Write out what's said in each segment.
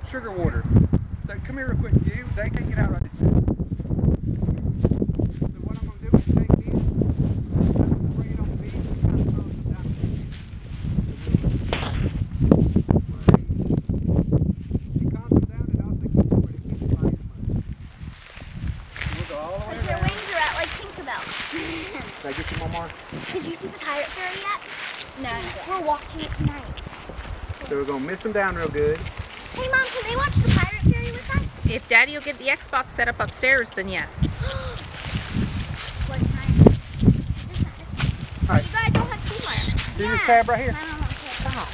sugar water. So come here real quick. They can't get out right this time. So what I'm going to do is take this, bring it on the beach, and kind of throw some down the beach. It calms them down, it also keeps them ready to keep the fire smoke. We'll go all the way around. Their wings are out like Tinkerbell. Did I get you one more? Did you see the pirate fairy yet? No. We're watching it tonight. So we're going to mist them down real good. Hey Mom, can they watch the pirate fairy with us? If Daddy will get the Xbox set up upstairs, then yes. What time? Alright. You guys don't have teamwork. See this tab right here? I don't care. Stop.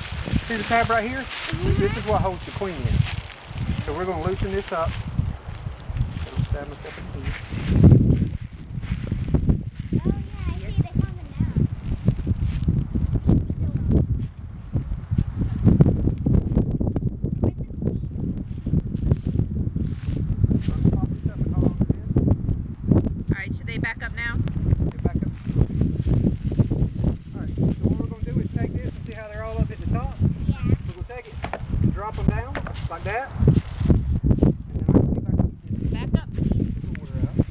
See the tab right here? This is what holds the queen in. So we're going to loosen this up. Don't stab myself in the head. Oh yeah, I see they found them now. Alright, should they back up now? Get back up. Alright, so what we're going to do is take this and see how they're all up at the top. Yeah. We're going to take it, drop them down like that. And then I can see if I can get this Back up, please. water out.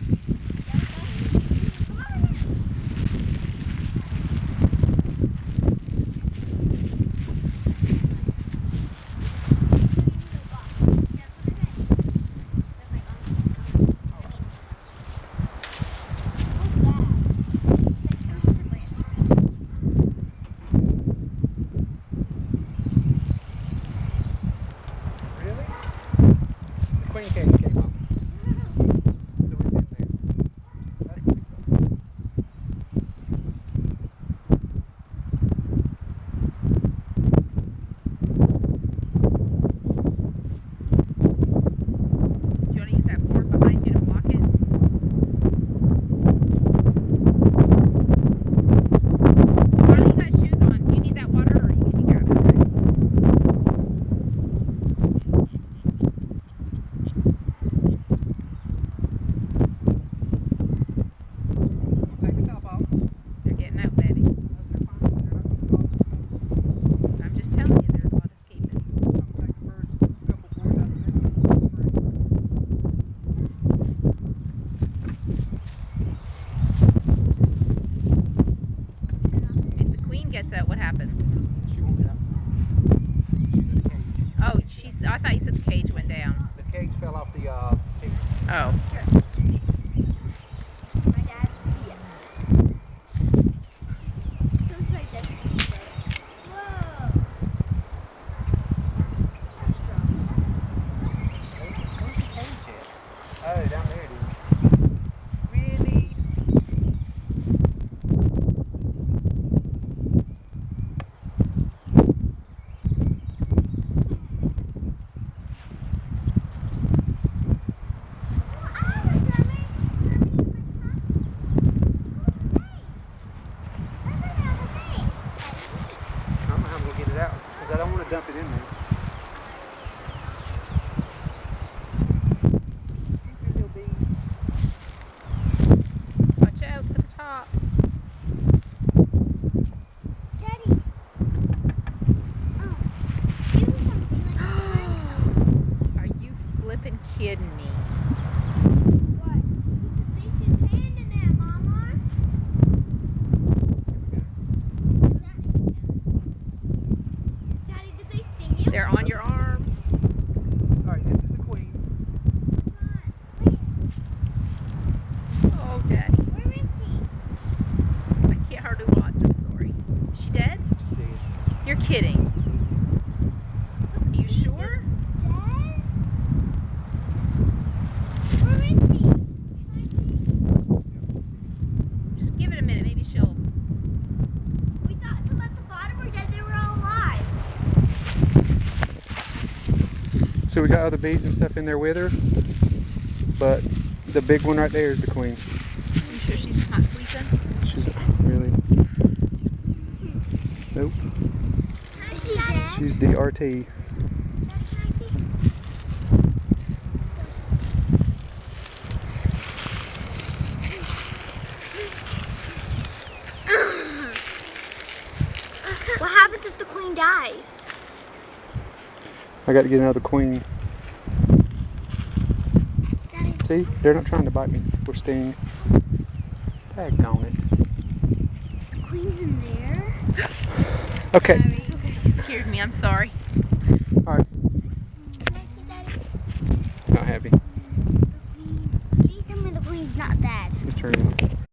Really? The queen cage came up. So it's in there. That's pretty cool. Do you want to use that board behind you to block it? Carly, you got shoes on. Do you need that water or can you grab it? Take the top off. They're getting out, baby. They're fine. They're not going to cause us. I'm just telling you, there's a lot escaping. I'm going to take the first couple boards out of there. If the queen gets out, what happens? She won't get out. She's in the cage. Oh, I thought you said the cage went down. The cage fell off the cage. Oh. My dad. Yeah. So it's like this. Whoa. That's strong. Where's the cage at? Oh, down there it is. Really? I don't know how I'm going to get it out because I don't want to dump it in there. Watch out for the top. Daddy. Oh. Do something like Are you flipping kidding me? what? Stick his hand in there, Mama. Daddy, did they sting you? They're on your arm. Alright, this is the queen. Oh, Daddy. Where is she? I can't hardly watch. I'm sorry. Is she dead? She's dead. You're kidding. Are you sure? Dead? Where is she? Just give it a minute. Maybe she'll. We thought some at the bottom were dead. They were all alive. So we got other bees and stuff in there with her, but the big one right there is the queen. Are you sure she's not sleeping? She's really, nope, Is she dead? she's DRT. What happens if the queen dies? I got to get another queen. See, they're not trying to bite me or sting. Daggone it. The queen's in there. Okay. You scared me. I'm sorry. Alright. Can I see Daddy? Not happy. The queen. Please tell me the queen's not bad. Just turn it on.